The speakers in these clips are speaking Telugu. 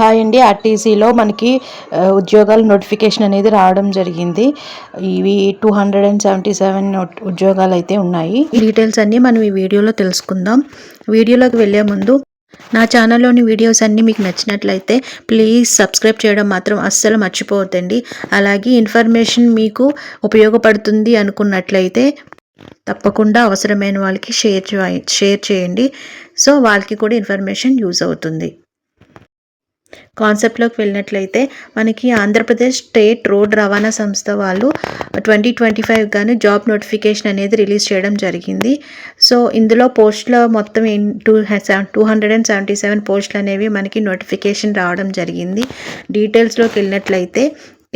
హాయ్ అండి. ఆర్టీసీలో మనకి ఉద్యోగాల నోటిఫికేషన్ అనేది రావడం జరిగింది. ఇవి 277 ఉద్యోగాలు అయితే ఉన్నాయి. డీటెయిల్స్ అన్నీ మనం ఈ వీడియోలో తెలుసుకుందాం. వీడియోలోకి వెళ్ళే ముందు నా ఛానల్లోని వీడియోస్ అన్నీ మీకు నచ్చినట్లయితే ప్లీజ్ సబ్స్క్రైబ్ చేయడం మాత్రం అస్సలు మర్చిపోవద్దండి. అలాగే ఇన్ఫర్మేషన్ మీకు ఉపయోగపడుతుంది అనుకున్నట్లయితే తప్పకుండా అవసరమైన వాళ్ళకి షేర్ చేయండి. సో వాళ్ళకి కూడా ఇన్ఫర్మేషన్ యూజ్ అవుతుంది. కాన్సెప్ట్లోకి వెళ్ళినట్లయితే మనకి ఆంధ్రప్రదేశ్ స్టేట్ రోడ్ రవాణా సంస్థ వాళ్ళు 2025 గాను జాబ్ నోటిఫికేషన్ అనేది రిలీజ్ చేయడం జరిగింది. సో ఇందులో పోస్టుల మొత్తం 277 పోస్టులు అనేవి మనకి నోటిఫికేషన్ రావడం జరిగింది. డీటెయిల్స్లోకి వెళ్ళినట్లయితే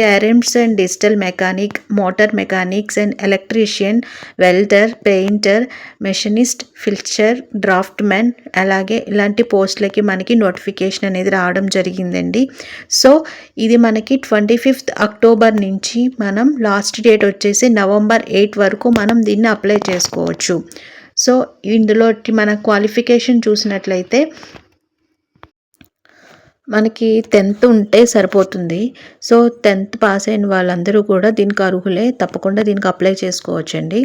క్యారెంట్స్ and digital mechanic, motor mechanics and electrician, welder, painter, machinist, fitter, draftsman, అలాగే ఇలాంటి పోస్టులకి మనకి నోటిఫికేషన్ అనేది రావడం జరిగిందండి. సో ఇది మనకి 25th అక్టోబర్ నుంచి మనం లాస్ట్ డేట్ వచ్చేసి November 8 వరకు మనం దీన్ని అప్లై చేసుకోవచ్చు. సో ఇందులో మన క్వాలిఫికేషన్ చూసినట్లయితే మనకి 10th ఉంటే సరిపోతుంది. సో 10th పాస్ అయిన వాళ్ళందరూ కూడా దీనికి అర్హులే. తప్పకుండా దీనికి అప్లై చేసుకోవచ్చండి.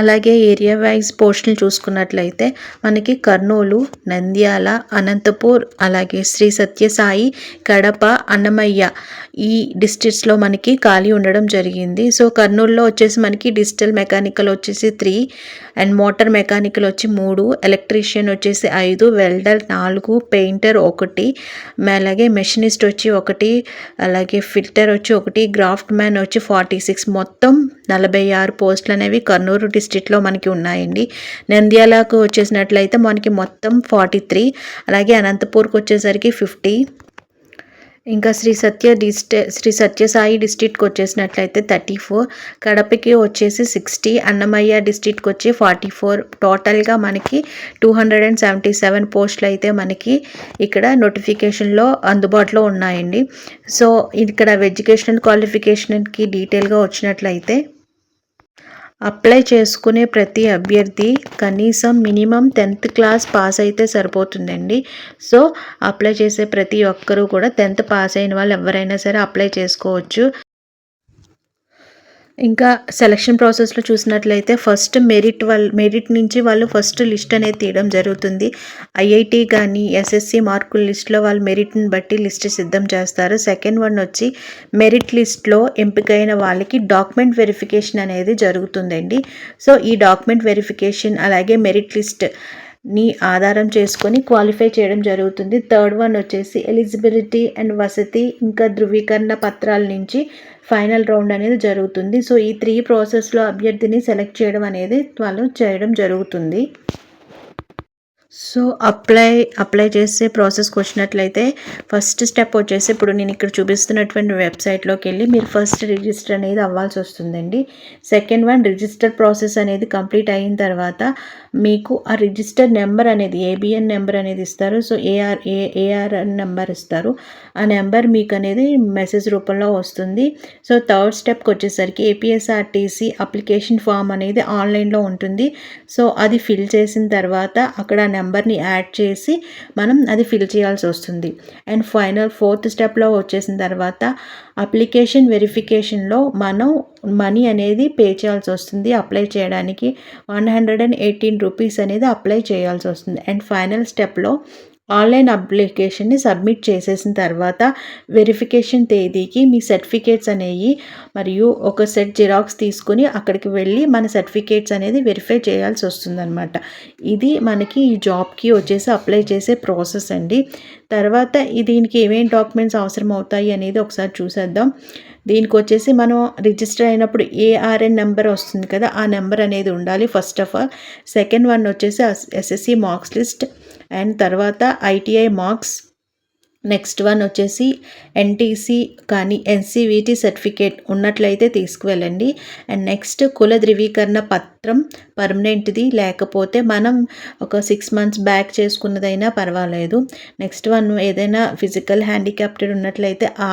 అలాగే ఏరియా వైజ్ పోస్టులు చూసుకున్నట్లయితే మనకి కర్నూలు, నంద్యాల, అనంతపూర్, అలాగే శ్రీ సత్యసాయి, కడప, అన్నమయ్య ఈ డిస్ట్రిక్ట్స్లో మనకి ఖాళీ ఉండడం జరిగింది. సో కర్నూలులో వచ్చేసి మనకి డిజిటల్ మెకానికల్ వచ్చేసి 3 అండ్ మోటార్ మెకానికల్ వచ్చి 3, ఎలక్ట్రీషియన్ వచ్చేసి 5, వెల్డర్ 4, పెయింటర్ 1, అలాగే మెషినిస్ట్ వచ్చి 1, అలాగే ఫిల్టర్ వచ్చి 1, గ్రాఫ్ట్ మ్యాన్ వచ్చి 46, మొత్తం 46 పోస్టులు అనేవి కర్నూలు డిస్ట్రిక్ట్లో మనకి ఉన్నాయండి. నంద్యాలకు వచ్చేసినట్లయితే మనకి మొత్తం 43, అలాగే అనంతపూర్కి వచ్చేసరికి 50, ఇంకా శ్రీ సత్యసాయి డిస్ట్రిక్ట్కి వచ్చేసినట్లయితే 34, కడపకి వచ్చేసి 60, అన్నమయ్య డిస్ట్రిక్ట్కి వచ్చి 44, టోటల్గా మనకి 277 పోస్టులు అయితే మనకి ఇక్కడ నోటిఫికేషన్లో అందుబాటులో ఉన్నాయండి. సో ఇక్కడ ఎడ్యుకేషనల్ క్వాలిఫికేషన్కి డీటెయిల్గా వచ్చినట్లయితే అప్లై చేసుకునే ప్రతి అభ్యర్థి కనీసం మినిమం 10th క్లాస్ పాస్ అయితే సరిపోతుందండి. సో అప్లై చేసే ప్రతి ఒక్కరూ కూడా 10th పాస్ అయిన వాళ్ళు ఎవరైనా సరే అప్లై చేసుకోవచ్చు. ఇంకా సెలక్షన్ ప్రాసెస్లో చూసినట్లయితే ఫస్ట్ మెరిట్ నుంచి వాళ్ళు ఫస్ట్ లిస్ట్ అనేది తీయడం జరుగుతుంది. ఐఐటి కానీ ఎస్ఎస్సి మార్కుల లిస్ట్లో వాళ్ళు మెరిట్ని బట్టి లిస్ట్ సిద్ధం చేస్తారు. సెకండ్ వన్ వచ్చి మెరిట్ లిస్ట్లో ఎంపికైన వాళ్ళకి డాక్యుమెంట్ వెరిఫికేషన్ అనేది జరుగుతుందండి. సో ఈ డాక్యుమెంట్ వెరిఫికేషన్ అలాగే మెరిట్ లిస్ట్ ని ఆధారం చేసుకొని క్వాలిఫై చేయడం జరుగుతుంది. థర్డ్ వన్ వచ్చేసి ఎలిజిబిలిటీ అండ్ వసతి ఇంకా ధృవీకరణ పత్రాల నుంచి ఫైనల్ రౌండ్ అనేది జరుగుతుంది. సో ఈ 3 ప్రాసెస్లో అభ్యర్థిని సెలెక్ట్ చేయడం అనేది వాళ్ళు చేయడం జరుగుతుంది. సో అప్లై చేసే ప్రాసెస్కి వచ్చినట్లయితే ఫస్ట్ స్టెప్ వచ్చేసి ఇప్పుడు నేను ఇక్కడ చూపిస్తున్నటువంటి వెబ్సైట్లోకి వెళ్ళి మీరు ఫస్ట్ రిజిస్టర్ అనేది అవ్వాల్సి వస్తుందండి. సెకండ్ వన్ రిజిస్టర్ ప్రాసెస్ అనేది కంప్లీట్ అయిన తర్వాత మీకు ఆ రిజిస్టర్ నెంబర్ అనేది ఏబిఎన్ నెంబర్ అనేది ఇస్తారు. సో ఏఆర్ఎన్ నెంబర్ ఇస్తారు. ఆ నెంబర్ మీకు అనేది మెసేజ్ రూపంలో వస్తుంది. సో థర్డ్ స్టెప్కి వచ్చేసరికి ఏపీఎస్ఆర్టీసీ అప్లికేషన్ ఫామ్ అనేది ఆన్లైన్లో ఉంటుంది. సో అది ఫిల్ చేసిన తర్వాత అక్కడ నెంబర్ని యాడ్ చేసి మనం అది ఫిల్ చేయాల్సి వస్తుంది. అండ్ ఫైనల్ ఫోర్త్ స్టెప్లో వచ్చేసిన తర్వాత అప్లికేషన్ వెరిఫికేషన్లో మనం మనీ అనేది పే చేయాల్సి వస్తుంది. అప్లై చేయడానికి 118 రూపీస్ అనేది అప్లై చేయాల్సి వస్తుంది. అండ్ ఫైనల్ స్టెప్లో ఆన్లైన్ అప్లికేషన్ని సబ్మిట్ చేసేసిన తర్వాత వెరిఫికేషన్ తేదీకి మీ సర్టిఫికేట్స్ అనేవి మరియు ఒక సెట్ జిరాక్స్ తీసుకుని అక్కడికి వెళ్ళి మన సర్టిఫికేట్స్ అనేది వెరిఫై చేయాల్సి వస్తుందన్నమాట. ఇది మనకి ఈ జాబ్కి వచ్చేసి అప్లై చేసే ప్రాసెస్ అండి. తర్వాత దీనికి ఏమేమి డాక్యుమెంట్స్ అవసరం అవుతాయి అనేది ఒకసారి చూసేద్దాం. దీనికి వచ్చేసి మనం రిజిస్టర్ అయినప్పుడు ఏఆర్ఎన్ నెంబర్ వస్తుంది కదా, ఆ నెంబర్ అనేది ఉండాలి first of all. Second one వచ్చేసి ఎస్ఎస్సి మార్క్స్ లిస్ట్ అండ్ తర్వాత ఐటీఐ మార్క్స్ నెక్స్ట్ వన్ వచ్చేసి ఎన్టీసీ కానీ ఎన్సీవీటీ సర్టిఫికేట్ ఉన్నట్లయితే తీసుకువెళ్ళండి. అండ్ నెక్స్ట్ కుల ధృవీకరణ పత్రం పర్మనెంట్ది లేకపోతే మనం ఒక 6 మంత్స్ బ్యాక్ చేసుకున్నదైనా పర్వాలేదు. నెక్స్ట్ వన్ ఏదైనా ఫిజికల్ హ్యాండిక్యాప్టెడ్ ఉన్నట్లయితే ఆ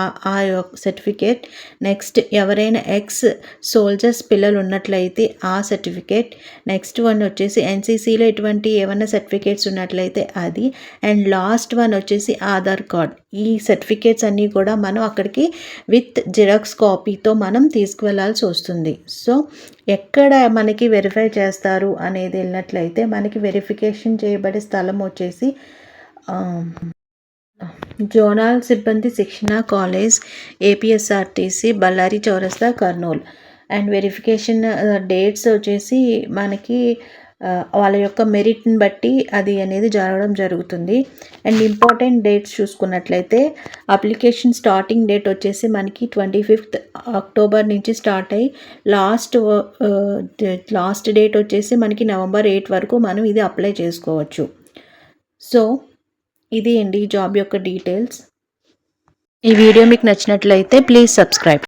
సర్టిఫికేట్. నెక్స్ట్ ఎవరైనా ఎక్స్ సోల్జర్స్ పిల్లలు ఉన్నట్లయితే ఆ సర్టిఫికేట్. నెక్స్ట్ వన్ వచ్చేసి ఎన్సీసీలో ఇటువంటి ఏమైనా సర్టిఫికేట్స్ ఉన్నట్లయితే అది. అండ్ లాస్ట్ వన్ వచ్చేసి ఆధార్ కార్డ్. ఈ సర్టిఫికేట్స్ అన్నీ కూడా మనం అక్కడికి విత్ జిరాక్స్ కాపీతో మనం తీసుకువెళ్ళాల్సి వస్తుంది. సో ఎక్కడ మనకి వెరిఫై చేస్తారు అనేది వెళ్ళినట్లయితే మనకి వెరిఫికేషన్ చేయబడే స్థలం వచ్చేసి జోనల్ సిబ్బంది శిక్షణ కాలేజ్, ఏపీఎస్ఆర్టీసీ, బళ్ళారి చౌరస్తా, కర్నూలు. అండ్ వెరిఫికేషన్ డేట్స్ వచ్చేసి మనకి వాళ్ళ యొక్క మెరిట్ని బట్టి అది అనేది జరగడం జరుగుతుంది. అండ్ ఇంపార్టెంట్ డేట్స్ చూసుకున్నట్లయితే అప్లికేషన్ స్టార్టింగ్ డేట్ వచ్చేసి మనకి 25th అక్టోబర్ నుంచి స్టార్ట్ అయ్యి లాస్ట్ డేట్ వచ్చేసి మనకి November 8 వరకు మనం ఇది అప్లై చేసుకోవచ్చు. సో ఇది అండి జాబ్ యొక్క డీటెయిల్స్. ఈ వీడియో మీకు నచ్చినట్లయితే ప్లీజ్ సబ్స్క్రైబ్.